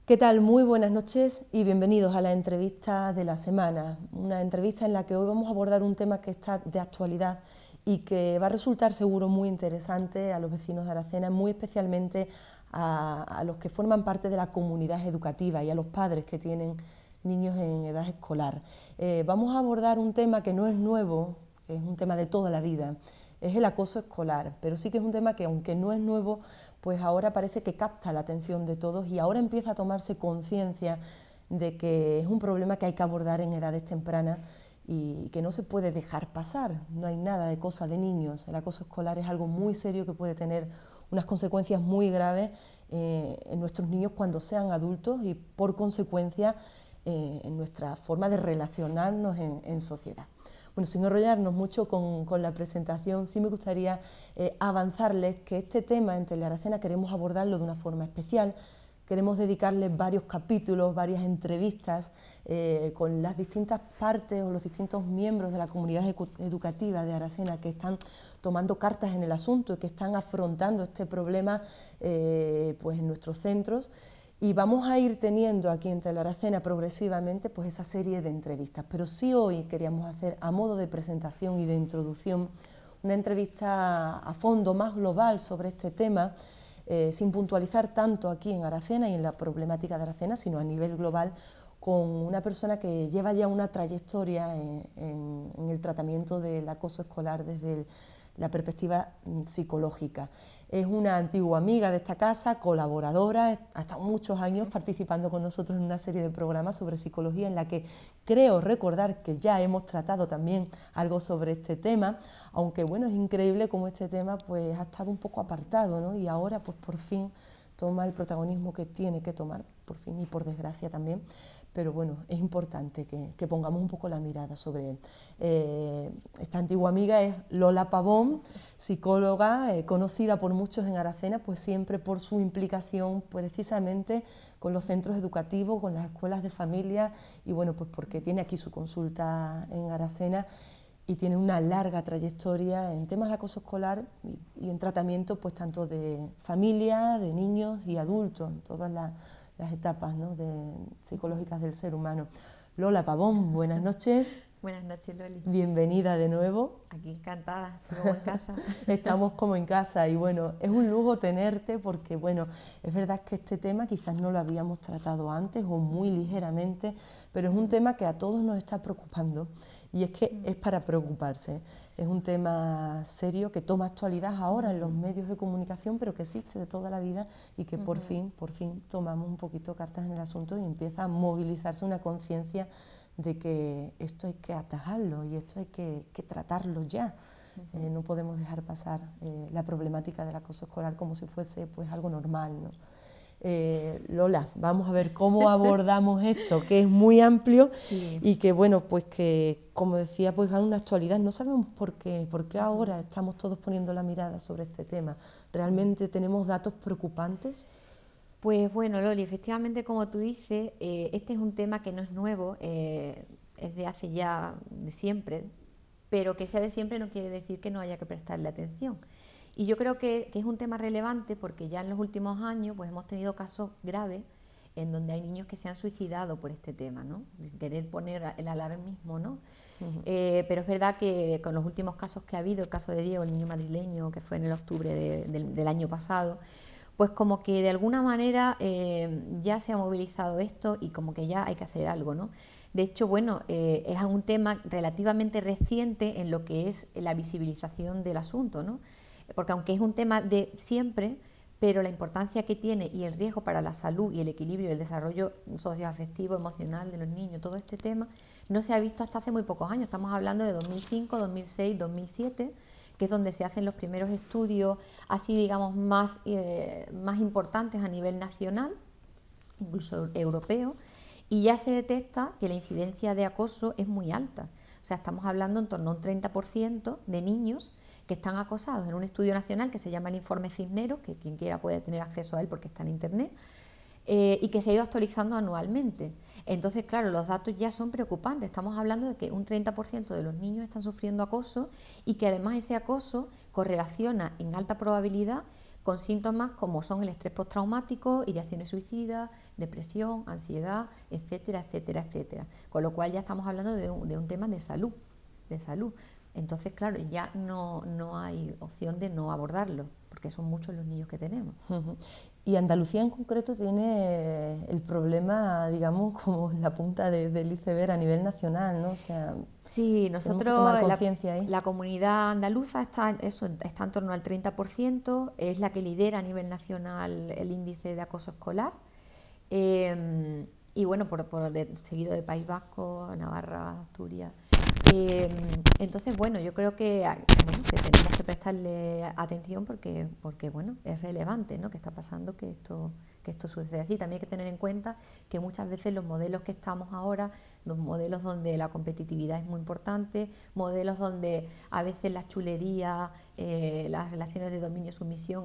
¿Qué tal? Muy buenas noches y bienvenidos a la entrevista de la semana. Una entrevista en la que hoy vamos a abordar un tema que está de actualidad y que va a resultar seguro muy interesante a los vecinos de Aracena, muy especialmente a los que forman parte de la comunidad educativa y a los padres que tienen niños en edad escolar. Vamos a abordar un tema que no es nuevo, que es un tema de toda la vida. Es el acoso escolar, pero sí que es un tema que, aunque no es nuevo, pues ahora parece que capta la atención de todos y ahora empieza a tomarse conciencia de que es un problema que hay que abordar en edades tempranas y que no se puede dejar pasar. No hay nada de cosa de niños. El acoso escolar es algo muy serio que puede tener unas consecuencias muy graves en nuestros niños cuando sean adultos y, por consecuencia, en nuestra forma de relacionarnos en sociedad. Bueno, sin enrollarnos mucho con la presentación, sí me gustaría avanzarles que este tema en Telearacena queremos abordarlo de una forma especial. Queremos dedicarle varios capítulos, varias entrevistas con las distintas partes o los distintos miembros de la comunidad educativa de Aracena que están tomando cartas en el asunto y que están afrontando este problema pues en nuestros centros. Y vamos a ir teniendo aquí en Telearacena progresivamente pues esa serie de entrevistas. Pero sí hoy queríamos hacer, a modo de presentación y de introducción, una entrevista a fondo, más global sobre este tema, sin puntualizar tanto aquí en Aracena y en la problemática de Aracena, sino a nivel global, con una persona que lleva ya una trayectoria en el tratamiento del acoso escolar desde la perspectiva psicológica. Es una antigua amiga de esta casa, colaboradora, ha estado muchos años participando con nosotros en una serie de programas sobre psicología en la que creo recordar que ya hemos tratado también algo sobre este tema, aunque bueno, es increíble cómo este tema pues ha estado un poco apartado, ¿no? Y ahora pues por fin toma el protagonismo que tiene que tomar, por fin y por desgracia también. Pero bueno, es importante que pongamos un poco la mirada sobre él. Esta antigua amiga es Lola Pavón, psicóloga, conocida por muchos en Aracena, pues siempre por su implicación precisamente con los centros educativos, con las escuelas de familia, y bueno, pues porque tiene aquí su consulta en Aracena y tiene una larga trayectoria en temas de acoso escolar y en tratamiento pues tanto de familia, de niños y adultos, en todas las etapas, ¿no?, psicológicas del ser humano. Lola Pavón, buenas noches. Buenas noches, Loli. Bienvenida de nuevo. Aquí encantada, como en casa. Estamos como en casa y bueno, es un lujo tenerte porque bueno, es verdad que este tema quizás no lo habíamos tratado antes o muy ligeramente, pero es un tema que a todos nos está preocupando y es que es para preocuparse. Es un tema serio que toma actualidad ahora en los medios de comunicación, pero que existe de toda la vida y que por fin tomamos un poquito cartas en el asunto y empieza a movilizarse una conciencia de que esto hay que atajarlo y esto hay que tratarlo ya. No podemos dejar pasar la problemática del acoso escolar como si fuese pues algo normal, ¿no? Lola, vamos a ver cómo abordamos esto, que es muy amplio y que bueno, pues que como decía, pues gana una actualidad. No sabemos por qué ahora estamos todos poniendo la mirada sobre este tema. ¿Realmente tenemos datos preocupantes? Pues bueno, Loli, efectivamente, como tú dices, este es un tema que no es nuevo, es de hace ya, de siempre, pero que sea de siempre no quiere decir que no haya que prestarle atención. Y yo creo que es un tema relevante porque ya en los últimos años pues hemos tenido casos graves en donde hay niños que se han suicidado por este tema, ¿no? Sin querer poner el alarmismo, ¿no? Pero es verdad que con los últimos casos que ha habido, el caso de Diego, el niño madrileño, que fue en el octubre del año pasado, pues como que de alguna manera ya se ha movilizado esto y como que ya hay que hacer algo, ¿no? De hecho, bueno, es un tema relativamente reciente en lo que es la visibilización del asunto, ¿no? Porque aunque es un tema de siempre, pero la importancia que tiene y el riesgo para la salud y el equilibrio y el desarrollo socioafectivo, emocional de los niños, todo este tema, no se ha visto hasta hace muy pocos años. Estamos hablando de 2005, 2006, 2007, que es donde se hacen los primeros estudios así, digamos, más importantes a nivel nacional, incluso europeo, y ya se detecta que la incidencia de acoso es muy alta. O sea, estamos hablando en torno a un 30% de niños que están acosados en un estudio nacional que se llama el Informe Cisneros, que quien quiera puede tener acceso a él porque está en internet, y que se ha ido actualizando anualmente. Entonces, claro, los datos ya son preocupantes. Estamos hablando de que un 30% de los niños están sufriendo acoso y que además ese acoso correlaciona en alta probabilidad con síntomas como son el estrés postraumático, ideaciones suicidas, depresión, ansiedad, etcétera, etcétera, etcétera. Con lo cual ya estamos hablando de un tema de salud, de salud. Entonces, claro, ya no hay opción de no abordarlo, porque son muchos los niños que tenemos. Y Andalucía en concreto tiene el problema, digamos, como en la punta del iceberg a nivel nacional, ¿no? O sea, sí, nosotros, la comunidad andaluza está en torno al 30%, es la que lidera a nivel nacional el índice de acoso escolar. Y bueno, seguido de País Vasco, Navarra, Asturias. Entonces, bueno, yo creo que tenemos que prestarle atención porque bueno, es relevante, ¿no?, que está pasando que esto sucede así. También hay que tener en cuenta que muchas veces los modelos que estamos ahora, los modelos donde la competitividad es muy importante, modelos donde a veces la chulería, las relaciones de dominio-sumisión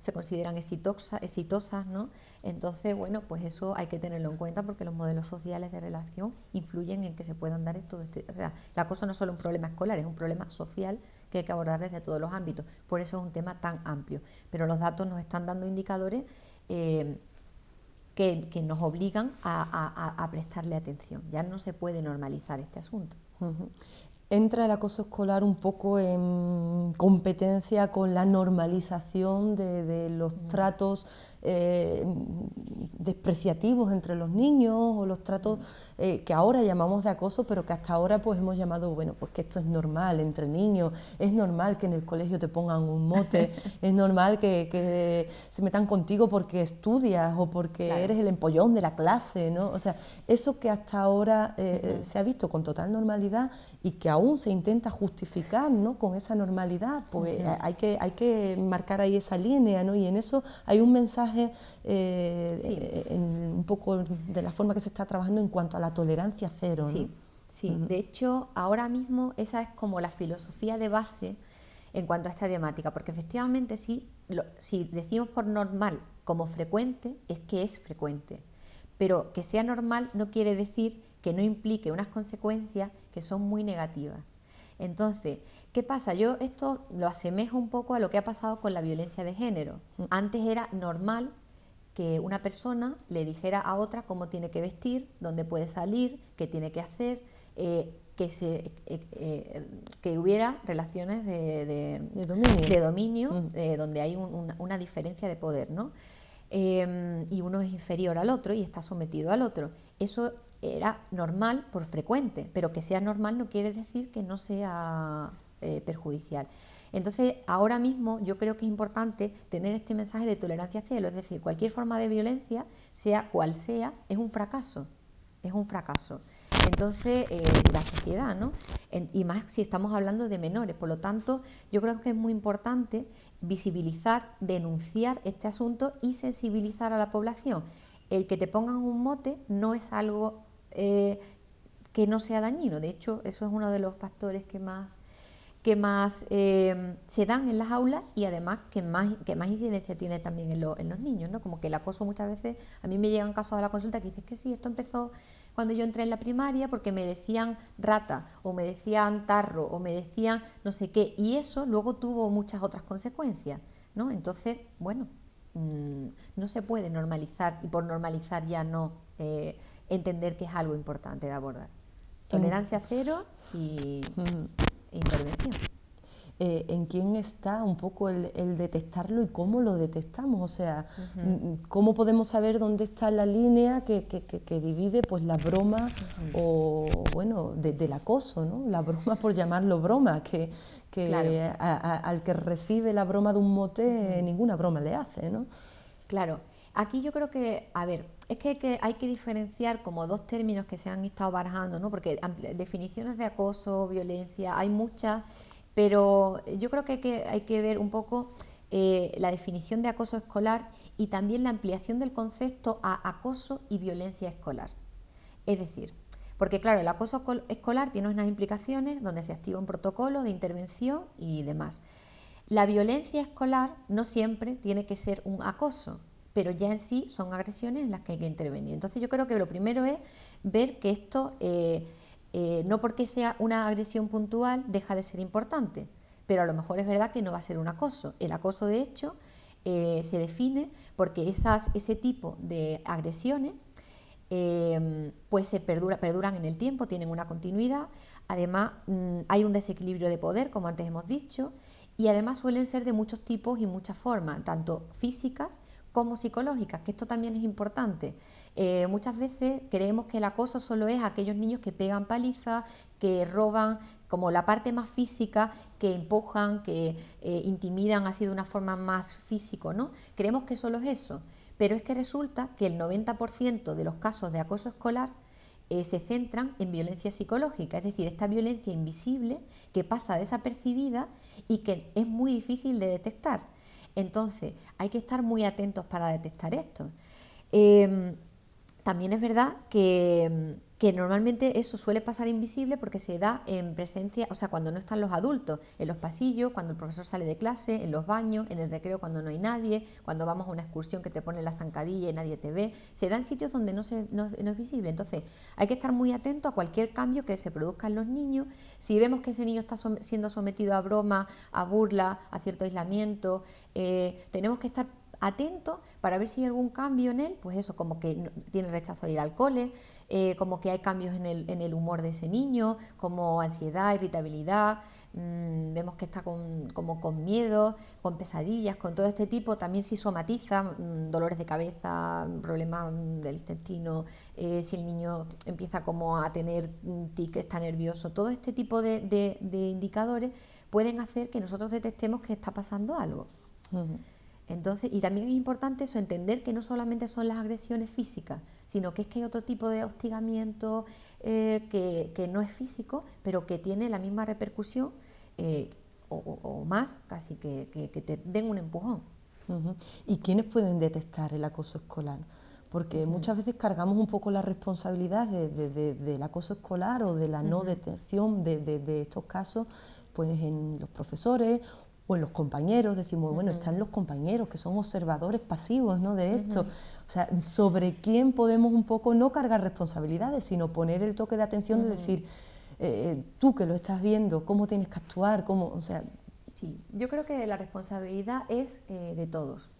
se consideran exitosas, ¿no? Entonces, bueno, pues eso hay que tenerlo en cuenta porque los modelos sociales de relación influyen en que se puedan dar esto. O sea, el acoso no es solo un problema escolar, es un problema social que hay que abordar desde todos los ámbitos. Por eso es un tema tan amplio. Pero los datos nos están dando indicadores que nos obligan a prestarle atención. Ya no se puede normalizar este asunto. ¿Entra el acoso escolar un poco en competencia con la normalización de los tratos despreciativos entre los niños o los tratos que ahora llamamos de acoso, pero que hasta ahora pues hemos llamado, bueno, pues que esto es normal entre niños, es normal que en el colegio te pongan un mote, es normal que se metan contigo porque estudias o porque claro, eres el empollón de la clase, ¿no? O sea, eso que hasta ahora se ha visto con total normalidad y que aún se intenta justificar, ¿no?, con esa normalidad, pues hay que marcar ahí esa línea, ¿no? Y en eso hay un mensaje un poco de la forma que se está trabajando en cuanto a la tolerancia cero, ¿no? Sí. De hecho, ahora mismo esa es como la filosofía de base en cuanto a esta temática, porque efectivamente si decimos por normal como frecuente, es que es frecuente, pero que sea normal no quiere decir que no implique unas consecuencias que son muy negativas. Entonces, ¿qué pasa? Yo esto lo asemejo un poco a lo que ha pasado con la violencia de género. Antes era normal que una persona le dijera a otra cómo tiene que vestir, dónde puede salir, qué tiene que hacer, que hubiera relaciones de dominio donde hay una diferencia de poder, ¿no? Y uno es inferior al otro y está sometido al otro. Eso era normal por frecuente, pero que sea normal no quiere decir que no sea perjudicial. Entonces, ahora mismo yo creo que es importante tener este mensaje de tolerancia cero, es decir, cualquier forma de violencia, sea cual sea, es un fracaso, es un fracaso. Entonces, la sociedad, ¿no? Y más si estamos hablando de menores, por lo tanto, yo creo que es muy importante visibilizar, denunciar este asunto y sensibilizar a la población. El que te pongan un mote no es algo que no sea dañino, de hecho, eso es uno de los factores que más se dan en las aulas y además que más incidencia tiene también en los niños, ¿no? Como que el acoso muchas veces, a mí me llegan casos a la consulta que dicen que sí, esto empezó cuando yo entré en la primaria porque me decían rata o me decían tarro o me decían no sé qué, y eso luego tuvo muchas otras consecuencias, ¿no? Entonces, bueno, no se puede normalizar y por normalizar ya no entender que es algo importante de abordar. Tolerancia cero y intervención. ¿En quién está un poco el detectarlo y cómo lo detectamos? O sea, ¿cómo podemos saber dónde está la línea que divide pues la broma o, bueno, del acoso, ¿no? La broma, por llamarlo broma, que claro, al que recibe la broma de un mote ninguna broma le hace, ¿no? Claro. Aquí yo creo que, a ver, es que hay que diferenciar como dos términos que se han estado barajando, ¿no? Porque definiciones de acoso, violencia, hay muchas, pero yo creo que hay que ver un poco la definición de acoso escolar y también la ampliación del concepto a acoso y violencia escolar. Es decir, porque claro, el acoso escolar tiene unas implicaciones donde se activa un protocolo de intervención y demás. La violencia escolar no siempre tiene que ser un acoso, pero ya en sí son agresiones en las que hay que intervenir. Entonces yo creo que lo primero es ver que esto, no porque sea una agresión puntual, deja de ser importante, pero a lo mejor es verdad que no va a ser un acoso. El acoso, de hecho, se define porque ese tipo de agresiones pues perduran en el tiempo, tienen una continuidad. Además, hay un desequilibrio de poder, como antes hemos dicho, y además suelen ser de muchos tipos y muchas formas, tanto físicas como psicológicas, que esto también es importante. Muchas veces creemos que el acoso solo es a aquellos niños que pegan palizas, que roban, como la parte más física, que empujan, que intimidan así de una forma más físico, ¿no? Creemos que solo es eso, pero es que resulta que el 90% de los casos de acoso escolar se centran en violencia psicológica, es decir, esta violencia invisible que pasa desapercibida y que es muy difícil de detectar. Entonces, hay que estar muy atentos para detectar esto. También es verdad que normalmente eso suele pasar invisible porque se da en presencia, o sea, cuando no están los adultos, en los pasillos, cuando el profesor sale de clase, en los baños, en el recreo cuando no hay nadie, cuando vamos a una excursión que te ponen la zancadilla y nadie te ve, se da en sitios donde no es visible. Entonces, hay que estar muy atento a cualquier cambio que se produzca en los niños. Si vemos que ese niño está siendo sometido a broma, a burla, a cierto aislamiento, tenemos que estar atentos para ver si hay algún cambio en él, pues eso, como que tiene rechazo a ir al cole, como que hay cambios en el humor de ese niño, como ansiedad, irritabilidad, vemos que está como con miedo, con pesadillas, con todo este tipo, también si somatiza, dolores de cabeza, problemas del intestino, si el niño empieza como a tener tic, está nervioso, todo este tipo de indicadores pueden hacer que nosotros detectemos que está pasando algo. Entonces, y también es importante eso, entender que no solamente son las agresiones físicas, sino que es que hay otro tipo de hostigamiento que no es físico, pero que tiene la misma repercusión o más, casi que te den un empujón. ¿Y quiénes pueden detectar el acoso escolar? Porque muchas veces cargamos un poco la responsabilidad del acoso escolar o de la no detección de estos casos pues en los profesores o en los compañeros. Decimos, bueno, están los compañeros que son observadores pasivos, ¿no?, de esto. O sea, sobre quién podemos un poco no cargar responsabilidades, sino poner el toque de atención de decir, tú que lo estás viendo, cómo tienes que actuar, cómo, o sea... Sí, yo creo que la responsabilidad es de todos.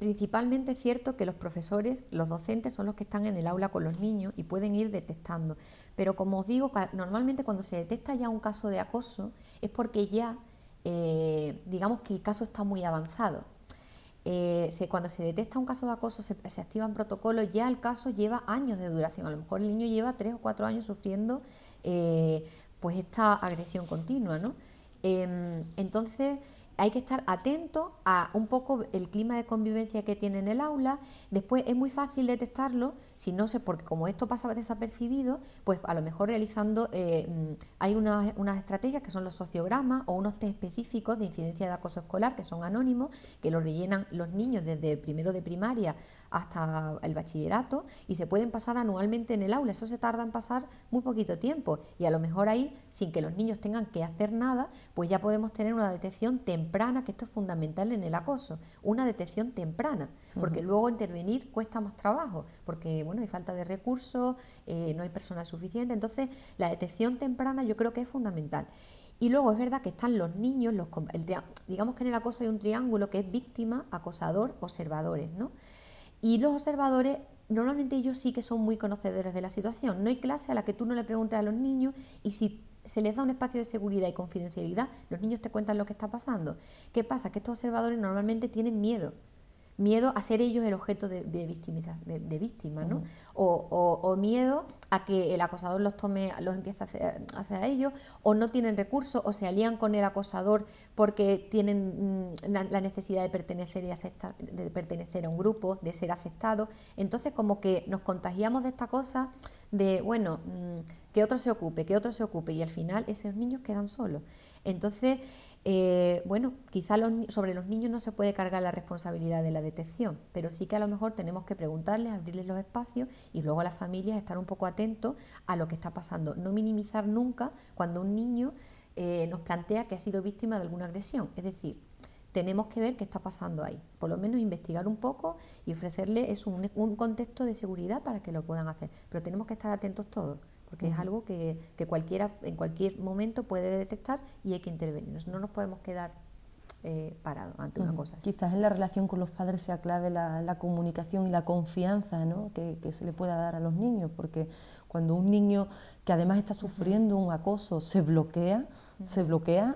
Principalmente es cierto que los profesores, los docentes son los que están en el aula con los niños y pueden ir detectando. Pero como os digo, normalmente cuando se detecta ya un caso de acoso es porque ya, digamos que el caso está muy avanzado. Cuando se detecta un caso de acoso se activan protocolos, ya el caso lleva años de duración. A lo mejor el niño lleva 3 o 4 años sufriendo pues esta agresión continua, ¿no? Entonces hay que estar atento a un poco el clima de convivencia que tiene en el aula. Después es muy fácil detectarlo, si no sé, porque como esto pasa desapercibido, pues a lo mejor realizando, hay unas estrategias que son los sociogramas o unos test específicos de incidencia de acoso escolar que son anónimos, que los rellenan los niños desde primero de primaria hasta el bachillerato y se pueden pasar anualmente en el aula. Eso se tarda en pasar muy poquito tiempo y a lo mejor ahí, sin que los niños tengan que hacer nada, pues ya podemos tener una detección temprana, que esto es fundamental en el acoso, una detección temprana, porque luego intervenir cuesta más trabajo, porque bueno, hay falta de recursos, no hay personal suficiente. Entonces la detección temprana yo creo que es fundamental. Y luego es verdad que están los niños, digamos que en el acoso hay un triángulo que es víctima, acosador, observadores, ¿no? Y los observadores, normalmente ellos sí que son muy conocedores de la situación. No hay clase a la que tú no le preguntes a los niños y si se les da un espacio de seguridad y confidencialidad, los niños te cuentan lo que está pasando. ¿Qué pasa? Que estos observadores normalmente tienen miedo a ser ellos el objeto de víctima, ¿no? O miedo a que el acosador los empiece a hacer a ellos, o no tienen recursos, o se alían con el acosador porque tienen la necesidad de pertenecer de pertenecer a un grupo, de ser aceptados. Entonces como que nos contagiamos de esta cosa de, bueno, que otro se ocupe, y al final esos niños quedan solos. Entonces, bueno, quizá sobre los niños no se puede cargar la responsabilidad de la detección, pero sí que a lo mejor tenemos que preguntarles, abrirles los espacios y luego a las familias estar un poco atentos a lo que está pasando. No minimizar nunca cuando un niño nos plantea que ha sido víctima de alguna agresión. Es decir, tenemos que ver qué está pasando ahí, por lo menos investigar un poco y ofrecerles un contexto de seguridad para que lo puedan hacer, pero tenemos que estar atentos todos, porque es algo que cualquiera en cualquier momento puede detectar y hay que intervenir. No nos podemos quedar parado ante una cosa así. Quizás en la relación con los padres sea clave la comunicación y la confianza, ¿no?, que se le pueda dar a los niños, porque cuando un niño que además está sufriendo un acoso se bloquea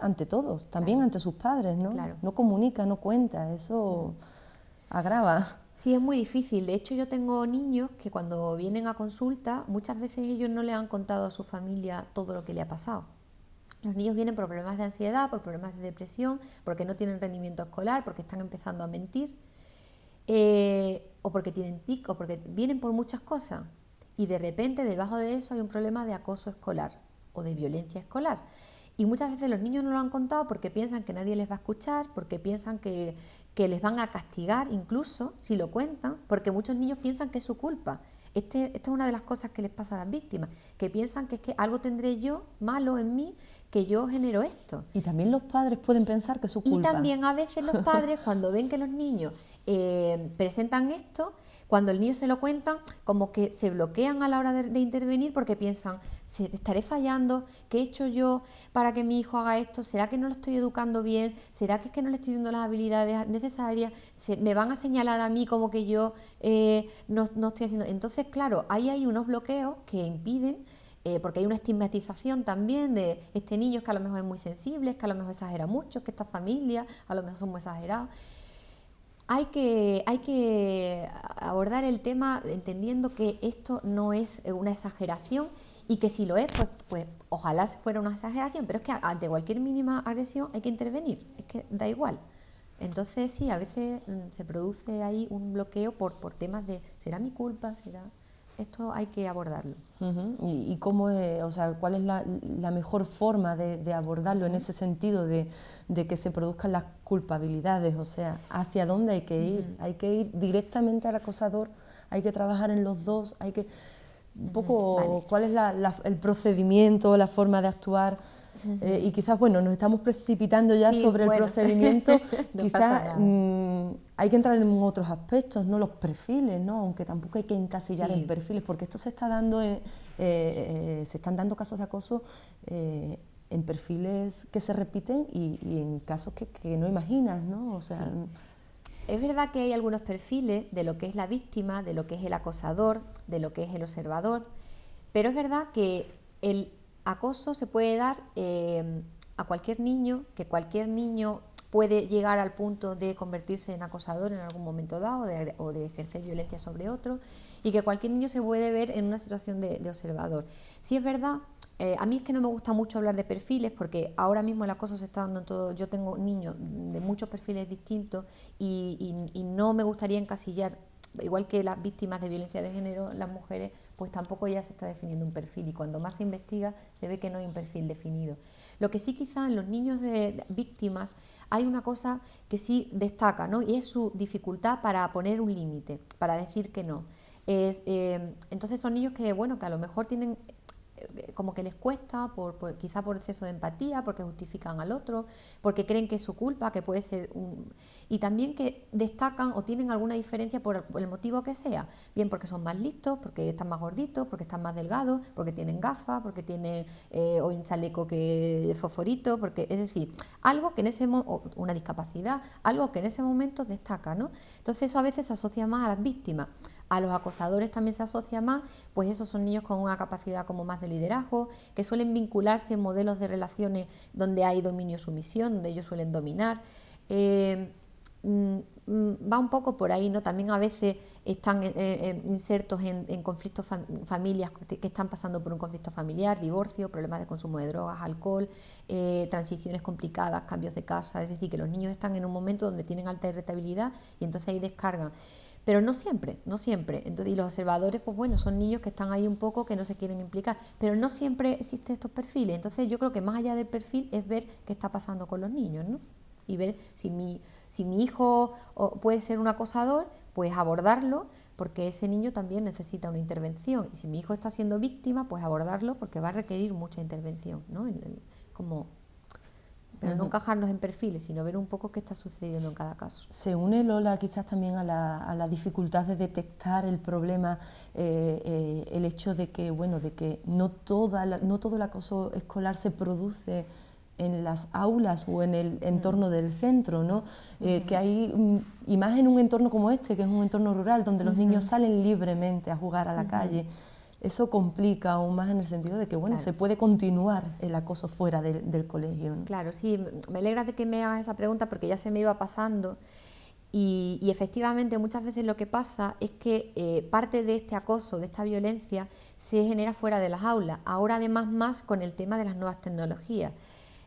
ante todos, también ante sus padres, ¿no? No comunica, no cuenta, eso agrava. Sí, es muy difícil. De hecho, yo tengo niños que cuando vienen a consulta, muchas veces ellos no le han contado a su familia todo lo que le ha pasado. Los niños vienen por problemas de ansiedad, por problemas de depresión, porque no tienen rendimiento escolar, porque están empezando a mentir, o porque tienen tic, o porque vienen por muchas cosas. Y de repente, debajo de eso hay un problema de acoso escolar o de violencia escolar. Y muchas veces los niños no lo han contado porque piensan que nadie les va a escuchar, porque piensan que les van a castigar incluso si lo cuentan, porque muchos niños piensan que es su culpa. Esto es una de las cosas que les pasa a las víctimas, que piensan que es que algo tendré yo malo en mí, que yo genero esto. Y también los padres pueden pensar que es su culpa. Y también a veces los padres, cuando ven que los niños presentan esto, cuando el niño se lo cuentan, como que se bloquean a la hora de intervenir porque piensan, estaré fallando, ¿qué he hecho yo para que mi hijo haga esto? ¿Será que no lo estoy educando bien? ¿Será que es que no le estoy dando las habilidades necesarias? ¿Me van a señalar a mí como que yo no estoy haciendo? Entonces, claro, ahí hay unos bloqueos que impiden, porque hay una estigmatización también de este niño es que a lo mejor es muy sensible, es que a lo mejor exagera mucho, es que esta familia a lo mejor son muy exagerados. Hay que abordar el tema entendiendo que esto no es una exageración y que si lo es, pues ojalá fuera una exageración, pero es que ante cualquier mínima agresión hay que intervenir, es que da igual. Entonces sí, a veces se produce ahí un bloqueo por temas de ¿será mi culpa? Esto hay que abordarlo. ¿Y cómo es, o sea, cuál es la mejor forma de abordarlo en ese sentido de que se produzcan las culpabilidades? O sea, ¿hacia dónde hay que ir? ¿Hay que ir directamente al acosador? ¿Hay que trabajar en los dos? ¿Hay que un poco cuál es el procedimiento, la forma de actuar? Y quizás, bueno, nos estamos precipitando ya sobre el procedimiento, no quizás hay que entrar en otros aspectos, ¿no? Los perfiles, ¿no? Aunque tampoco hay que encasillar en perfiles, porque esto se está dando, se están dando casos de acoso en perfiles que se repiten y en casos que no imaginas, ¿no? O sea, es verdad que hay algunos perfiles de lo que es la víctima, de lo que es el acosador, de lo que es el observador, pero es verdad que el acoso se puede dar a cualquier niño, que cualquier niño puede llegar al punto de convertirse en acosador en algún momento dado o de ejercer violencia sobre otro, y que cualquier niño se puede ver en una situación de observador. Sí es verdad, a mí es que no me gusta mucho hablar de perfiles porque ahora mismo el acoso se está dando en todo. Yo tengo niños de muchos perfiles distintos y no me gustaría encasillar, igual que las víctimas de violencia de género, las mujeres, pues tampoco ya se está definiendo un perfil y cuando más se investiga se ve que no hay un perfil definido. Lo que sí quizá en los niños de víctimas hay una cosa que sí destaca, ¿no? Y es su dificultad para poner un límite, para decir que no. Entonces son niños que, bueno, que a lo mejor tienen como que les cuesta, quizá por exceso de empatía, porque justifican al otro, porque creen que es su culpa, que puede ser y también que destacan o tienen alguna diferencia por el motivo que sea, bien porque son más listos, porque están más gorditos, porque están más delgados, porque tienen gafas, porque tienen hoy un chaleco que es fosforito, porque es decir, algo que en ese una discapacidad, algo que en ese momento destaca, ¿no? Entonces eso a veces se asocia más a las víctimas. A los acosadores también se asocia más, pues esos son niños con una capacidad como más de liderazgo, que suelen vincularse en modelos de relaciones donde hay dominio-sumisión, donde ellos suelen dominar. Va un poco por ahí, ¿no? También a veces están insertos en conflictos familias que están pasando por un conflicto familiar, divorcio, problemas de consumo de drogas, alcohol, transiciones complicadas, cambios de casa, es decir, que los niños están en un momento donde tienen alta irritabilidad y entonces ahí descargan. Pero no siempre, no siempre. Entonces, y los observadores, pues bueno, son niños que están ahí un poco que no se quieren implicar, pero no siempre existen estos perfiles. Entonces yo creo que más allá del perfil es ver qué está pasando con los niños, ¿no? Y ver si mi hijo puede ser un acosador, pues abordarlo, porque ese niño también necesita una intervención. Y si mi hijo está siendo víctima, pues abordarlo porque va a requerir mucha intervención, ¿no? Pero no encajarnos en perfiles, sino ver un poco qué está sucediendo en cada caso. Se une, Lola, quizás también a la dificultad de detectar el problema, el hecho de que, bueno, de que no todo el acoso escolar se produce en las aulas o en el entorno del centro, ¿no? Que hay, y más en un entorno como este, que es un entorno rural, donde los niños salen libremente a jugar a la calle. Eso complica aún más en el sentido de que, bueno, Claro. se puede continuar el acoso fuera del colegio, ¿no? Claro, sí, me alegra de que me hagas esa pregunta porque ya se me iba pasando y efectivamente muchas veces lo que pasa es que parte de este acoso, de esta violencia, se genera fuera de las aulas, ahora además más con el tema de las nuevas tecnologías.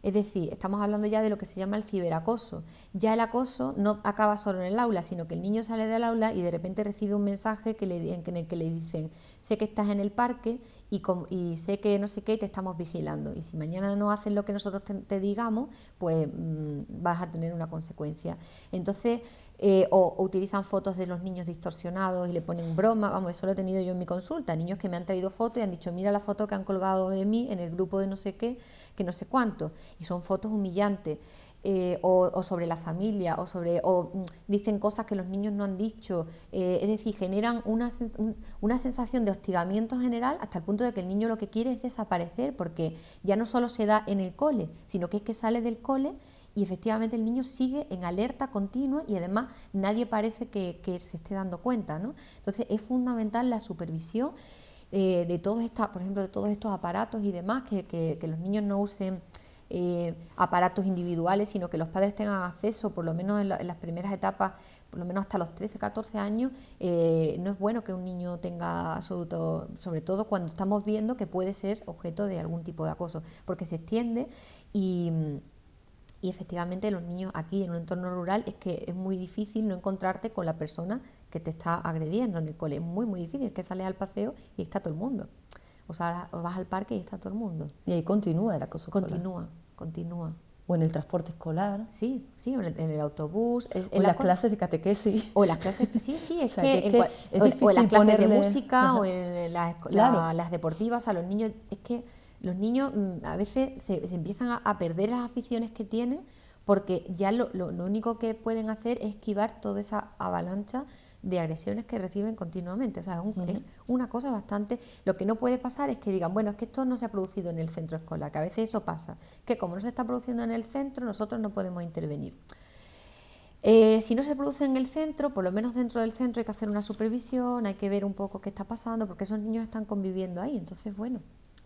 Es decir, estamos hablando ya de lo que se llama el ciberacoso. Ya el acoso no acaba solo en el aula, sino que el niño sale del aula y de repente recibe un mensaje en el que le dicen: sé que estás en el parque y sé que no sé qué, te estamos vigilando. Y si mañana no haces lo que nosotros te digamos, pues vas a tener una consecuencia. Entonces, o utilizan fotos de los niños distorsionados y le ponen broma. Vamos, eso lo he tenido yo en mi consulta. Niños que me han traído fotos y han dicho: mira la foto que han colgado de mí en el grupo de no sé qué, que no sé cuánto. Y son fotos humillantes. O sobre la familia, dicen cosas que los niños no han dicho, es decir, generan una sensación de hostigamiento general hasta el punto de que el niño lo que quiere es desaparecer, porque ya no solo se da en el cole, sino que es que sale del cole y efectivamente el niño sigue en alerta continua y además nadie parece que se esté dando cuenta, ¿no? Entonces es fundamental la supervisión de todos por ejemplo, de todos estos aparatos y demás, que los niños no usen aparatos individuales, sino que los padres tengan acceso, por lo menos en las primeras etapas, por lo menos hasta los 13, 14 años, no es bueno que un niño tenga absoluto, sobre todo cuando estamos viendo que puede ser objeto de algún tipo de acoso, porque se extiende y efectivamente los niños aquí en un entorno rural es que es muy difícil no encontrarte con la persona que te está agrediendo en el cole, es muy muy difícil, es que sales al paseo y está todo el mundo. O sea, vas al parque y está todo el mundo. Y ahí continúa el acoso escolar. Continúa. O en el transporte escolar. Sí, en el autobús. O en las clases de catequesis. O las clases, sí, es o sea, que, o en las clases de música, o en las deportivas, a los niños, es que los niños a veces se empiezan a perder las aficiones que tienen, porque ya lo único que pueden hacer es esquivar toda esa avalancha de agresiones que reciben continuamente. O sea, es una cosa bastante... Lo que no puede pasar es que digan, bueno, es que esto no se ha producido en el centro escolar, que a veces eso pasa, que como no se está produciendo en el centro, nosotros no podemos intervenir. Si no se produce en el centro, por lo menos dentro del centro hay que hacer una supervisión, hay que ver un poco qué está pasando, porque esos niños están conviviendo ahí, entonces, bueno...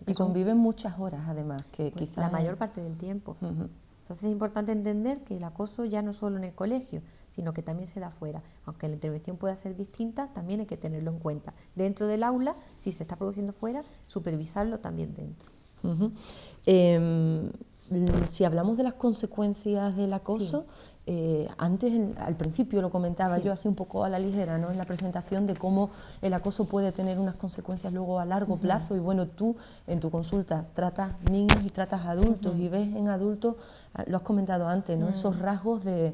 Y conviven muchas horas, además, que pues, quizás... La mayor parte del tiempo. Entonces es importante entender que el acoso ya no solo en el colegio, sino que también se da fuera. Aunque la intervención pueda ser distinta, también hay que tenerlo en cuenta. Dentro del aula, si se está produciendo fuera, supervisarlo también dentro. Si hablamos de las consecuencias del acoso, antes, al principio lo comentaba yo así un poco a la ligera, ¿no?, en la presentación, de cómo el acoso puede tener unas consecuencias luego a largo plazo. Y bueno, tú en tu consulta tratas niños y tratas adultos y ves en adultos, lo has comentado antes, ¿no?, esos rasgos de,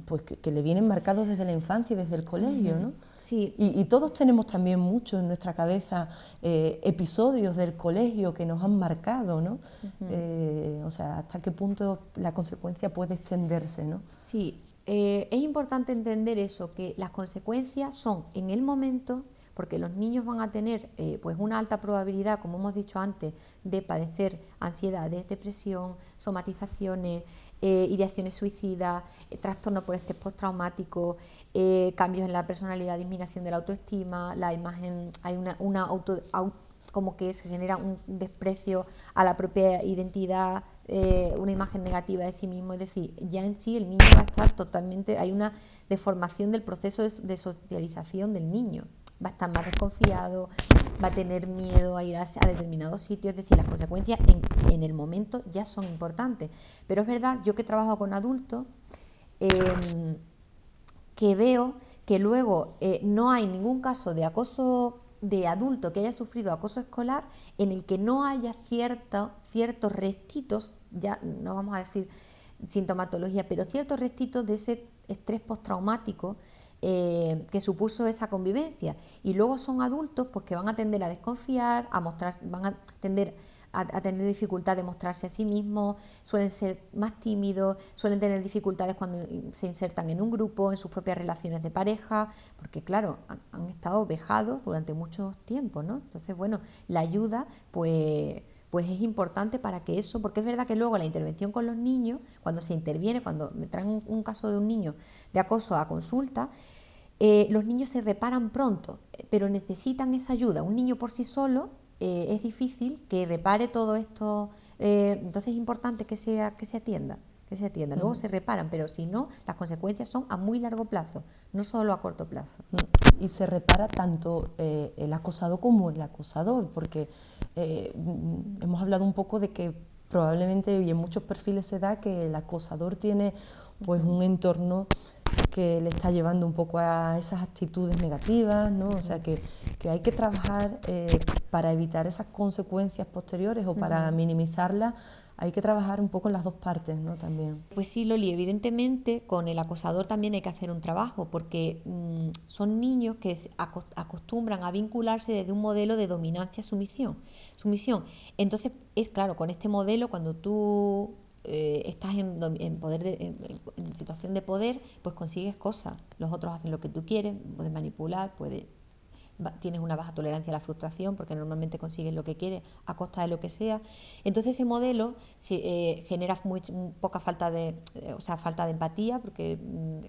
pues que le vienen marcados desde la infancia y desde el colegio, ¿no? Sí. Y todos tenemos también mucho en nuestra cabeza episodios del colegio que nos han marcado, ¿no? O sea, hasta qué punto la consecuencia puede extenderse, ¿no? Sí, es importante entender eso, que las consecuencias son en el momento, porque los niños van a tener pues una alta probabilidad, como hemos dicho antes, de padecer ansiedades, depresión, somatizaciones, ideaciones suicidas, trastorno por estrés postraumático, cambios en la personalidad, disminución de la autoestima, la imagen, hay como que se genera un desprecio a la propia identidad, una imagen negativa de sí mismo. Es decir, ya en sí el niño va a estar totalmente, hay una deformación del proceso de socialización del niño, va a estar más desconfiado, va a tener miedo a ir a determinados sitios. Es decir, las consecuencias en el momento ya son importantes, pero es verdad, yo que trabajo con adultos, que veo que luego no hay ningún caso de acoso de adulto que haya sufrido acoso escolar en el que no haya ciertos restitos, ya no vamos a decir sintomatología, pero ciertos restitos de ese estrés postraumático que supuso esa convivencia. Y luego son adultos pues que van a tender a desconfiar, van a tender a tener dificultad de mostrarse a sí mismos, suelen ser más tímidos, suelen tener dificultades cuando se insertan en un grupo, en sus propias relaciones de pareja, porque claro, han estado vejados durante mucho tiempo, ¿no? Entonces, bueno, la ayuda pues pues es importante para que eso, porque es verdad que luego la intervención con los niños, cuando se interviene, cuando me traen un caso de un niño de acoso a consulta, los niños se reparan pronto, pero necesitan esa ayuda. Un niño por sí solo es difícil que repare todo esto, entonces es importante que se atienda. Luego se reparan, pero si no, las consecuencias son a muy largo plazo, no solo a corto plazo. Y se repara tanto el acosado como el acosador, porque hemos hablado un poco de que probablemente, y en muchos perfiles se da, que el acosador tiene pues un entorno que le está llevando un poco a esas actitudes negativas, ¿no? O sea que hay que trabajar para evitar esas consecuencias posteriores o para minimizarlas. Hay que trabajar un poco en las dos partes, ¿no? También. Pues sí, Loli, evidentemente con el acosador también hay que hacer un trabajo, porque son niños que se acostumbran a vincularse desde un modelo de dominancia-sumisión. Entonces, es claro, con este modelo, cuando tú estás en situación de poder, pues consigues cosas. Los otros hacen lo que tú quieres, puedes manipular, tienes una baja tolerancia a la frustración porque normalmente consigues lo que quieres a costa de lo que sea. Entonces ese modelo genera poca falta de empatía, porque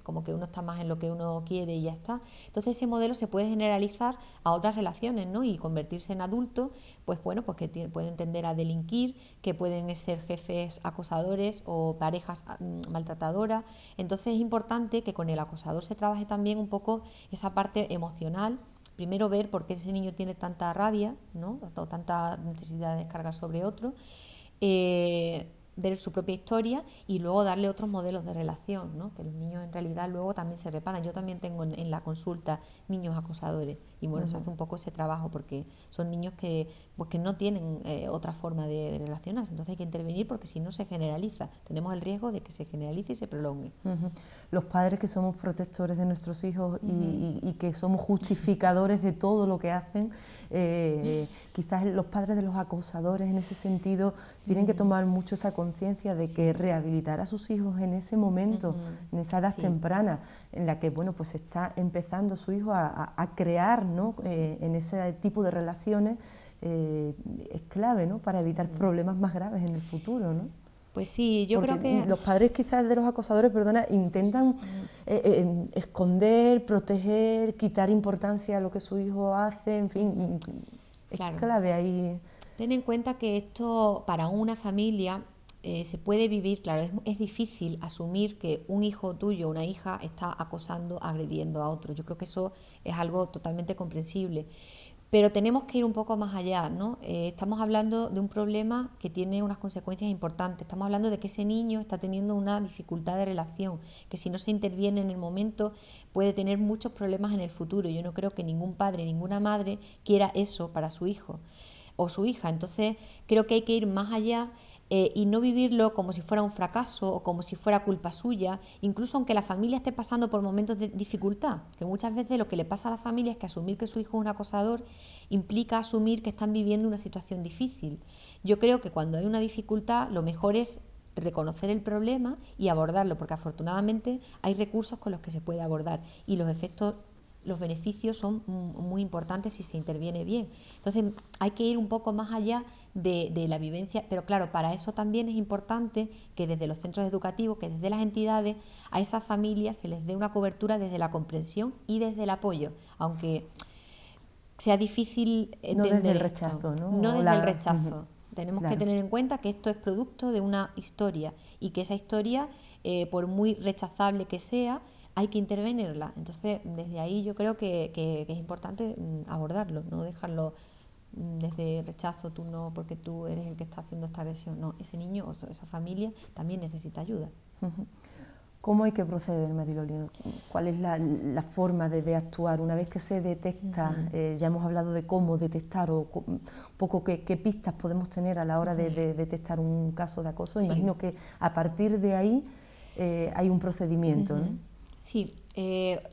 como que uno está más en lo que uno quiere y ya está. Entonces ese modelo se puede generalizar a otras relaciones, ¿no? Y convertirse en adultos, pues bueno, pues que pueden tender a delinquir, que pueden ser jefes acosadores o parejas maltratadoras. Entonces es importante que con el acosador se trabaje también un poco esa parte emocional. Primero ver por qué ese niño tiene tanta rabia, ¿no? O tanta necesidad de descargar sobre otro, ver su propia historia y luego darle otros modelos de relación, ¿no? Que los niños en realidad luego también se reparan. Yo también tengo en la consulta niños acosadores y bueno, se hace un poco ese trabajo porque son niños que no tienen otra forma de relacionarse, entonces hay que intervenir porque si no se generaliza, tenemos el riesgo de que se generalice y se prolongue. Los padres que somos protectores de nuestros hijos y que somos justificadores de todo lo que hacen, quizás los padres de los acosadores en ese sentido tienen que tomar mucho esa conciencia de que rehabilitar a sus hijos en ese momento, en esa edad temprana, en la que bueno, pues está empezando su hijo a crear, ¿no? En ese tipo de relaciones, es clave, ¿no? Para evitar problemas más graves en el futuro, ¿no? Pues sí, yo creo que los padres quizás de los acosadores, intentan esconder, proteger, quitar importancia a lo que su hijo hace, en fin, es clave ahí. Ten en cuenta que esto para una familia se puede vivir, claro, es difícil asumir que un hijo tuyo, una hija, está acosando, agrediendo a otro. Yo creo que eso es algo totalmente comprensible. Pero tenemos que ir un poco más allá, ¿no? Estamos hablando de un problema que tiene unas consecuencias importantes. Estamos hablando de que ese niño está teniendo una dificultad de relación, que si no se interviene en el momento puede tener muchos problemas en el futuro. Yo no creo que ningún padre, ninguna madre quiera eso para su hijo o su hija. Entonces creo que hay que ir más allá y no vivirlo como si fuera un fracaso o como si fuera culpa suya, incluso aunque la familia esté pasando por momentos de dificultad, que muchas veces lo que le pasa a la familia es que asumir que su hijo es un acosador implica asumir que están viviendo una situación difícil. Yo creo que cuando hay una dificultad lo mejor es reconocer el problema y abordarlo, porque afortunadamente hay recursos con los que se puede abordar y los beneficios son muy importantes si se interviene bien. Entonces hay que ir un poco más allá de la vivencia, pero claro, para eso también es importante que desde los centros educativos, que desde las entidades, a esas familias se les dé una cobertura desde la comprensión y desde el apoyo, aunque sea difícil entender no desde el rechazo, ¿no? No desde el rechazo. Tenemos que tener en cuenta que esto es producto de una historia y que esa historia, por muy rechazable que sea, hay que intervenirla. Entonces, desde ahí yo creo que es importante abordarlo, no dejarlo desde rechazo, tú no, porque tú eres el que está haciendo esta agresión. No, ese niño o esa familia también necesita ayuda. ¿Cómo hay que proceder, Mariloli? ¿Cuál es la forma de actuar una vez que se detecta? Ya hemos hablado de cómo detectar o un poco qué pistas podemos tener a la hora de detectar un caso de acoso. Sí. Imagino que a partir de ahí hay un procedimiento, ¿no? Sí,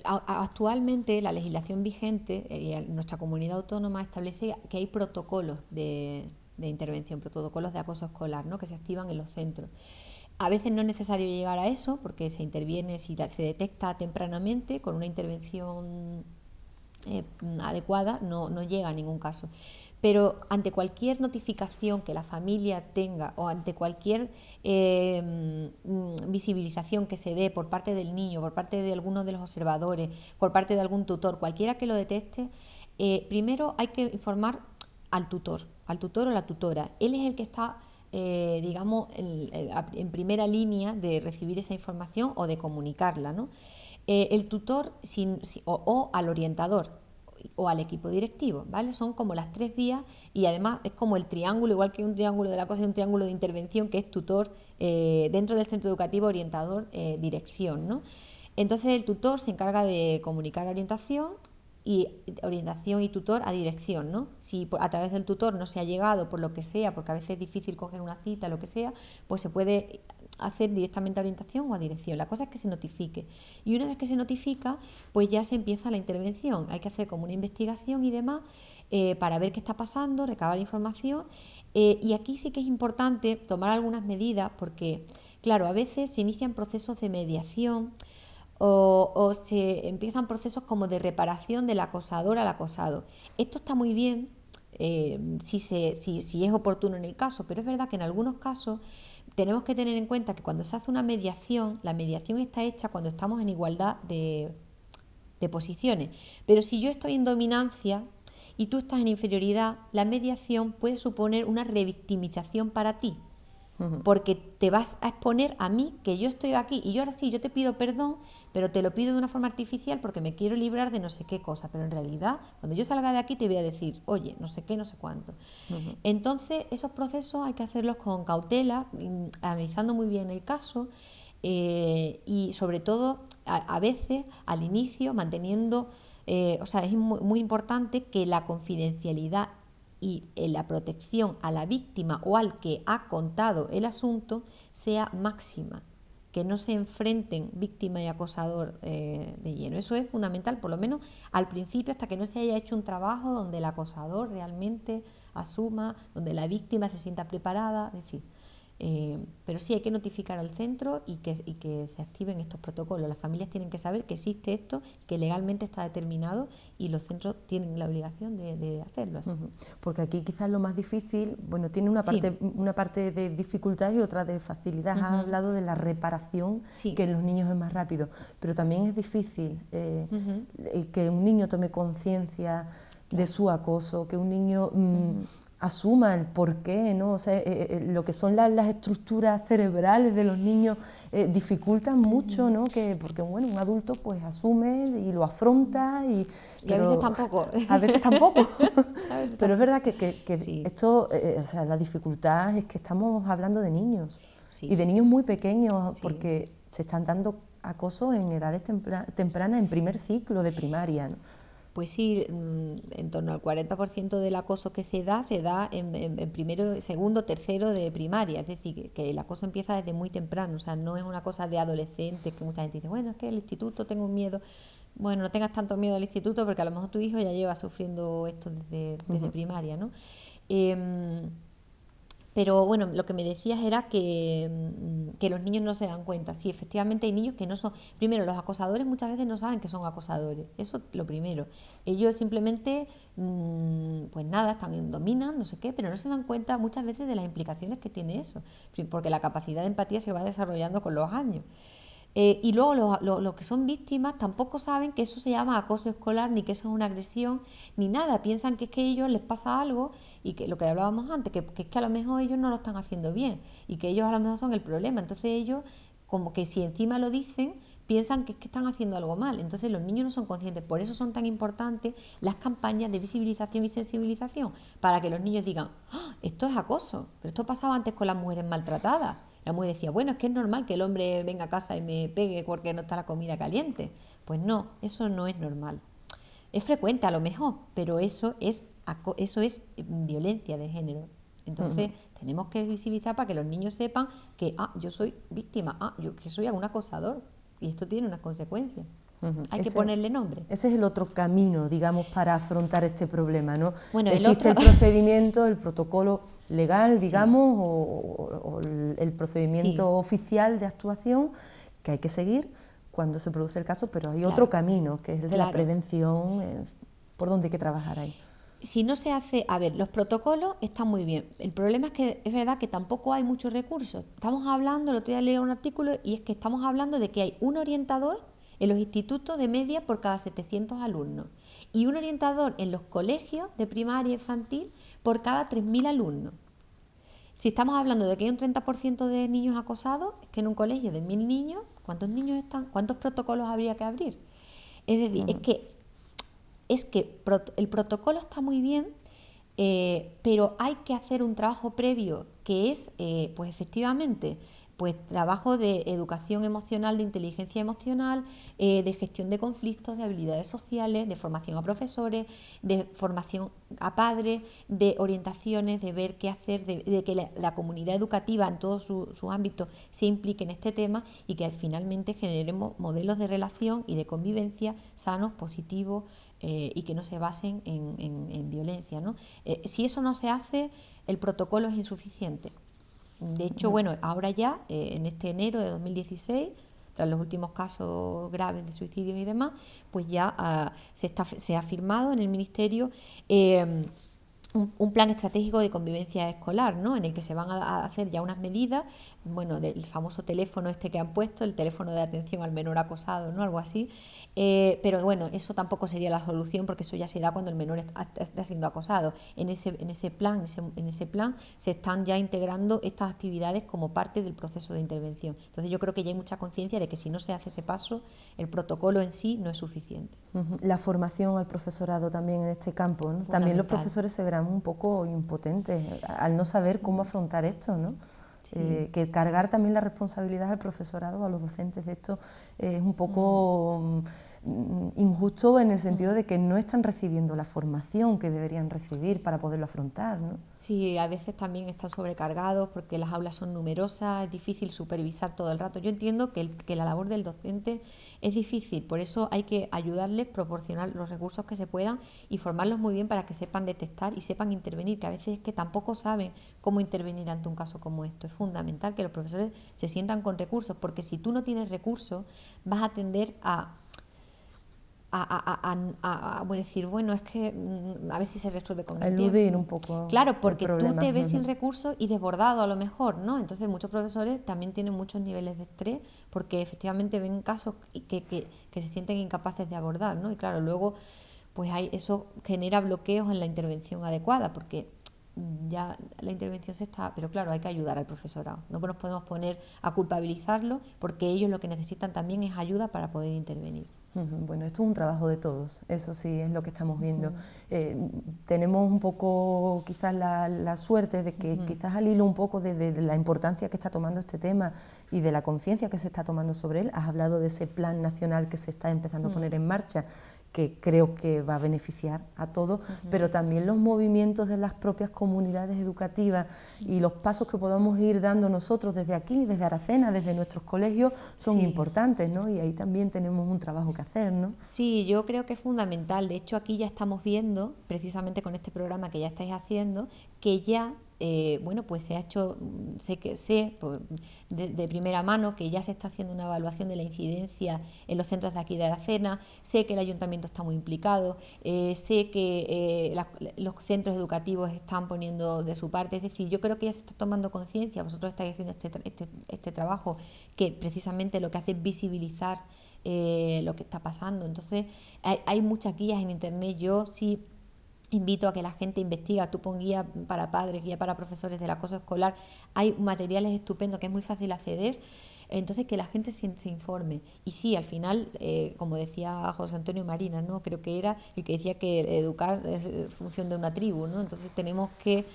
actualmente la legislación vigente y nuestra comunidad autónoma establece que hay protocolos de intervención, protocolos de acoso escolar, ¿no? Que se activan en los centros. A veces no es necesario llegar a eso porque se interviene si se detecta tempranamente con una intervención adecuada, no llega a ningún caso. Pero ante cualquier notificación que la familia tenga o ante cualquier visibilización que se dé por parte del niño, por parte de alguno de los observadores, por parte de algún tutor, cualquiera que lo detecte, primero hay que informar al tutor o la tutora. Él es el que está, digamos, en primera línea de recibir esa información o de comunicarla, ¿no? El tutor o al orientador o al equipo directivo, ¿vale? Son como las tres vías y además es como el triángulo, igual que un triángulo de la cosa y un triángulo de intervención, que es tutor dentro del centro educativo, orientador, dirección, ¿no? Entonces el tutor se encarga de comunicar orientación y tutor a dirección, ¿no? Si a través del tutor no se ha llegado por lo que sea, porque a veces es difícil coger una cita, lo que sea, pues se puede hacer directamente a orientación o a dirección. La cosa es que se notifique. Y una vez que se notifica, pues ya se empieza la intervención. Hay que hacer como una investigación y demás para ver qué está pasando, recabar información. Y aquí sí que es importante tomar algunas medidas porque, claro, a veces se inician procesos de mediación o se empiezan procesos como de reparación del acosador al acosado. Esto está muy bien si es oportuno en el caso, pero es verdad que en algunos casos tenemos que tener en cuenta que cuando se hace una mediación, la mediación está hecha cuando estamos en igualdad de posiciones. Pero si yo estoy en dominancia y tú estás en inferioridad, la mediación puede suponer una revictimización para ti. Porque te vas a exponer a mí, que yo estoy aquí y yo ahora sí, yo te pido perdón, pero te lo pido de una forma artificial porque me quiero librar de no sé qué cosa, pero en realidad cuando yo salga de aquí te voy a decir, oye, no sé qué, no sé cuánto. Entonces esos procesos hay que hacerlos con cautela, analizando muy bien el caso y sobre todo a veces al inicio manteniendo, o sea, es muy importante que la confidencialidad y la protección a la víctima o al que ha contado el asunto sea máxima, que no se enfrenten víctima y acosador de lleno. Eso es fundamental, por lo menos al principio, hasta que no se haya hecho un trabajo donde el acosador realmente asuma, donde la víctima se sienta preparada, es decir, pero sí hay que notificar al centro y que se activen estos protocolos. Las familias tienen que saber que existe esto, que legalmente está determinado y los centros tienen la obligación de hacerlo así. Porque aquí quizás lo más difícil, bueno, tiene una parte de dificultad y otra de facilidad. Has hablado de la reparación, que en los niños es más rápido, pero también es difícil que un niño tome conciencia de su acoso, que un niño asuma el porqué, ¿no? O sea, lo que son las estructuras cerebrales de los niños dificultan mucho, ¿no? Porque bueno, un adulto pues asume y lo afronta y a veces tampoco. A veces tampoco. Pero es verdad que sí. Esto, o sea, la dificultad es que estamos hablando de niños y de Sí. niños muy pequeños, Sí. porque se están dando acosos en edades tempranas, en primer ciclo de primaria, ¿no? Pues sí, en torno al 40% del acoso que se da en primero, segundo, tercero de primaria. Es decir, que el acoso empieza desde muy temprano. O sea, no es una cosa de adolescentes que mucha gente dice, bueno, es que el instituto tengo un miedo. Bueno, no tengas tanto miedo al instituto porque a lo mejor tu hijo ya lleva sufriendo esto desde primaria, ¿no? Pero bueno, lo que me decías era que los niños no se dan cuenta. Sí, efectivamente hay niños que no son... Primero, los acosadores muchas veces no saben que son acosadores. Eso es lo primero. Ellos simplemente, pues nada, dominan, no sé qué, pero no se dan cuenta muchas veces de las implicaciones que tiene eso. Porque la capacidad de empatía se va desarrollando con los años. Y luego los que son víctimas tampoco saben que eso se llama acoso escolar, ni que eso es una agresión, ni nada. Piensan que es que a ellos les pasa algo y que lo que hablábamos antes, que es que a lo mejor ellos no lo están haciendo bien y que ellos a lo mejor son el problema. Entonces ellos, como que si encima lo dicen, piensan que es que están haciendo algo mal. Entonces los niños no son conscientes. Por eso son tan importantes las campañas de visibilización y sensibilización, para que los niños digan, ¡ah, esto es acoso! Pero esto pasaba antes con las mujeres maltratadas. La mujer decía, bueno, es que es normal que el hombre venga a casa y me pegue porque no está la comida caliente. Pues no, eso no es normal. Es frecuente a lo mejor, pero eso es violencia de género. Entonces tenemos que visibilizar para que los niños sepan que, yo soy víctima, yo que soy un acosador y esto tiene unas consecuencias. Hay que ponerle nombre. Ese es el otro camino, digamos, para afrontar este problema, ¿no? Bueno, existe el procedimiento, el protocolo legal, digamos, o el procedimiento oficial de actuación que hay que seguir cuando se produce el caso, pero hay otro camino, que es el de la prevención. ¿Por dónde hay que trabajar ahí? Si no se hace, a ver, los protocolos están muy bien. El problema es que es verdad que tampoco hay muchos recursos. Estamos hablando, el otro día leí un artículo y es que estamos hablando de que hay un orientador en los institutos de media por cada 700 alumnos y un orientador en los colegios de primaria infantil por cada 3.000 alumnos. Si estamos hablando de que hay un 30% de niños acosados, es que en un colegio de 1.000 niños, ¿cuántos niños están? ¿Cuántos protocolos habría que abrir? Es decir, es que el protocolo está muy bien, pero hay que hacer un trabajo previo que es, pues efectivamente, pues trabajo de educación emocional, de inteligencia emocional, de gestión de conflictos, de habilidades sociales, de formación a profesores, de formación a padres, de orientaciones, de ver qué hacer, de que la comunidad educativa en todos sus ámbitos se implique en este tema y que finalmente generemos modelos de relación y de convivencia sanos, positivos, y que no se basen en violencia, ¿no? Si eso no se hace, el protocolo es insuficiente. De hecho, bueno, ahora ya, en este enero de 2016, tras los últimos casos graves de suicidios y demás, pues ya se ha firmado en el Ministerio un plan estratégico de convivencia escolar, ¿no? En el que se van a hacer ya unas medidas, bueno, del famoso teléfono este que han puesto, el teléfono de atención al menor acosado, ¿no? Algo así. Pero bueno, eso tampoco sería la solución porque eso ya se da cuando el menor está siendo acosado. En ese plan se están ya integrando estas actividades como parte del proceso de intervención. Entonces yo creo que ya hay mucha conciencia de que si no se hace ese paso, el protocolo en sí no es suficiente. La formación al profesorado también en este campo, ¿no? También los profesores se verán un poco impotentes al no saber cómo afrontar esto, ¿no? Sí. Que cargar también la responsabilidad al profesorado, a los docentes de esto, es un poco injusto en el sentido de que no están recibiendo la formación que deberían recibir para poderlo afrontar, ¿no? Sí, a veces también están sobrecargados porque las aulas son numerosas, es difícil supervisar todo el rato. Yo entiendo que la labor del docente es difícil, por eso hay que ayudarles, proporcionar los recursos que se puedan y formarlos muy bien para que sepan detectar y sepan intervenir, que a veces es que tampoco saben cómo intervenir ante un caso como esto. Es fundamental que los profesores se sientan con recursos, porque si tú no tienes recursos vas a tender a decir, bueno, es que a ver si se resuelve con el tiempo. Eludir un poco. Claro, porque tú te ves sin recursos y desbordado a lo mejor, ¿no? Entonces muchos profesores también tienen muchos niveles de estrés porque efectivamente ven casos que se sienten incapaces de abordar, ¿no? Y claro, luego pues eso genera bloqueos en la intervención adecuada porque ya la intervención se está, pero claro, hay que ayudar al profesorado. No nos podemos poner a culpabilizarlo porque ellos lo que necesitan también es ayuda para poder intervenir. Bueno, esto es un trabajo de todos, eso sí es lo que estamos viendo. Tenemos un poco quizás la suerte de que quizás al hilo un poco de la importancia que está tomando este tema y de la conciencia que se está tomando sobre él, has hablado de ese plan nacional que se está empezando a poner en marcha, que creo que va a beneficiar a todos, pero también los movimientos de las propias comunidades educativas y los pasos que podamos ir dando nosotros desde aquí, desde Aracena, desde nuestros colegios, son importantes, ¿no? Y ahí también tenemos un trabajo que hacer, ¿no? Sí, yo creo que es fundamental. De hecho, aquí ya estamos viendo, precisamente con este programa que ya estáis haciendo, que ya bueno, pues se ha hecho, sé de primera mano que ya se está haciendo una evaluación de la incidencia en los centros de aquí de Aracena, sé que el ayuntamiento está muy implicado, sé que los centros educativos están poniendo de su parte, es decir, yo creo que ya se está tomando conciencia, vosotros estáis haciendo este trabajo que precisamente lo que hace es visibilizar lo que está pasando. Entonces hay muchas guías en internet. Yo sí invito a que la gente investiga. Tú pon guía para padres, guía para profesores del acoso escolar, hay materiales estupendos que es muy fácil acceder. Entonces que la gente se informe. Y sí, al final, como decía José Antonio Marina, ¿no? Creo que era el que decía que educar es función de una tribu, ¿no? Entonces tenemos que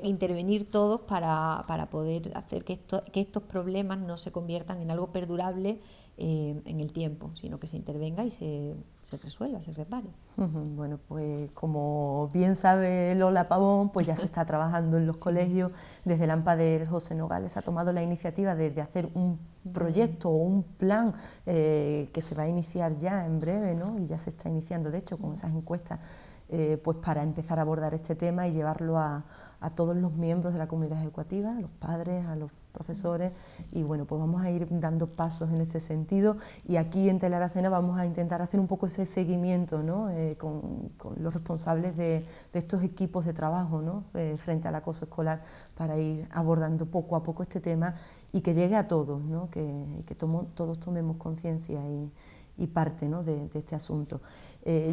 intervenir todos para poder hacer que estos problemas no se conviertan en algo perdurable en el tiempo, sino que se intervenga y se resuelva, se repare. Bueno, pues como bien sabe Lola Pavón, pues ya se está trabajando en los colegios. Desde el AMPADER, José Nogales ha tomado la iniciativa de hacer un proyecto o un plan que se va a iniciar ya en breve, ¿no? Y ya se está iniciando, de hecho, con esas encuestas, pues para empezar a abordar este tema y llevarlo a todos los miembros de la comunidad educativa, a los padres, a los profesores, y bueno, pues vamos a ir dando pasos en este sentido, y aquí en Tele Aracena vamos a intentar hacer un poco ese seguimiento, ¿no? Con los responsables de estos equipos de trabajo, ¿no? Frente al acoso escolar, para ir abordando poco a poco este tema y que llegue a todos, ¿no? Que todos tomemos conciencia y parte, ¿no? de este asunto.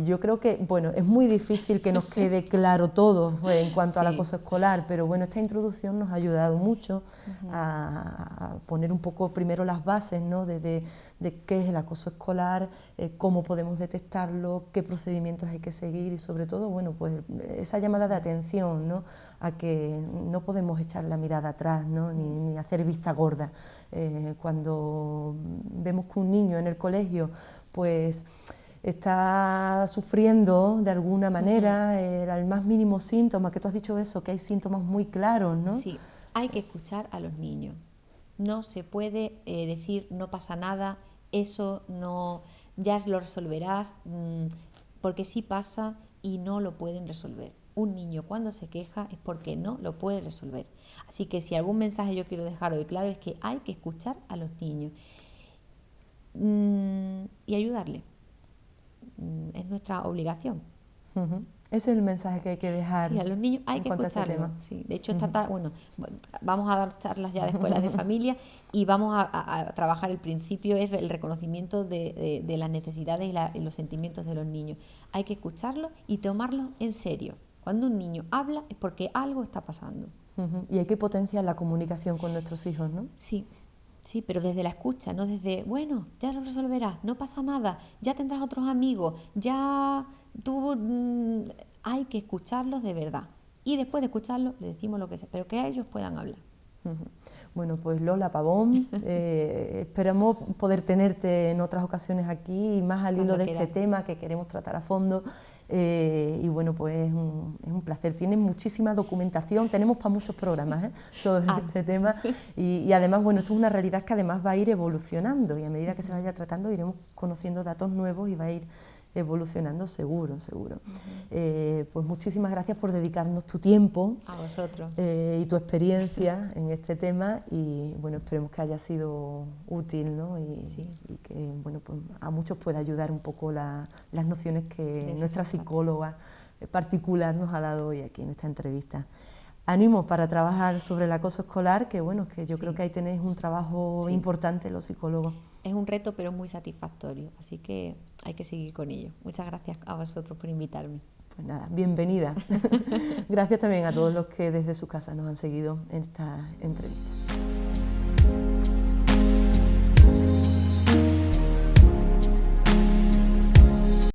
Yo creo que, bueno, es muy difícil que nos quede claro todo en cuanto al acoso escolar, pero bueno, esta introducción nos ha ayudado mucho a poner un poco primero las bases, ¿no? de qué es el acoso escolar, cómo podemos detectarlo, qué procedimientos hay que seguir y sobre todo, bueno, pues esa llamada de atención, ¿no? A que no podemos echar la mirada atrás, ¿no? ni hacer vista gorda. Cuando vemos que un niño en el colegio pues está sufriendo de alguna manera, el más mínimo síntoma, que tú has dicho eso, que hay síntomas muy claros, ¿no? Sí, hay que escuchar a los niños. No se puede decir no pasa nada, eso no, ya lo resolverás, porque sí pasa y no lo pueden resolver. Un niño cuando se queja es porque no lo puede resolver. Así que si algún mensaje yo quiero dejar hoy claro es que hay que escuchar a los niños y ayudarle. Es nuestra obligación. Ese es el mensaje que hay que dejar. Sí, a los niños hay que escucharlos. Sí. De hecho, vamos a dar charlas ya de escuelas de familia y vamos a trabajar el principio, es el reconocimiento de las necesidades y los sentimientos de los niños. Hay que escucharlos y tomarlos en serio. Cuando un niño habla es porque algo está pasando. Y hay que potenciar la comunicación con nuestros hijos, ¿no? Sí. Sí, pero desde la escucha, no desde, bueno, ya lo resolverás, no pasa nada, ya tendrás otros amigos, ya tú... hay que escucharlos de verdad. Y después de escucharlos, le decimos lo que sea, pero que ellos puedan hablar. Bueno, pues Lola Pavón, esperamos poder tenerte en otras ocasiones aquí y más al hilo de este tema que queremos tratar a fondo. Y bueno, pues es un placer. Tienen muchísima documentación, tenemos para muchos programas sobre este tema y además, bueno, esto es una realidad que además va a ir evolucionando y a medida que se vaya tratando iremos conociendo datos nuevos y va a ir evolucionando seguro. Pues muchísimas gracias por dedicarnos tu tiempo a vosotros y tu experiencia en este tema y bueno, esperemos que haya sido útil, ¿no? Y que bueno, pues a muchos pueda ayudar un poco las nociones que nuestra psicóloga particular nos ha dado hoy aquí en esta entrevista. Ánimos para trabajar sobre el acoso escolar, que bueno, que yo creo que ahí tenéis un trabajo importante los psicólogos. Es un reto, pero muy satisfactorio, así que hay que seguir con ello. Muchas gracias a vosotros por invitarme. Pues nada, bienvenida. Gracias también a todos los que desde su casa nos han seguido en esta entrevista.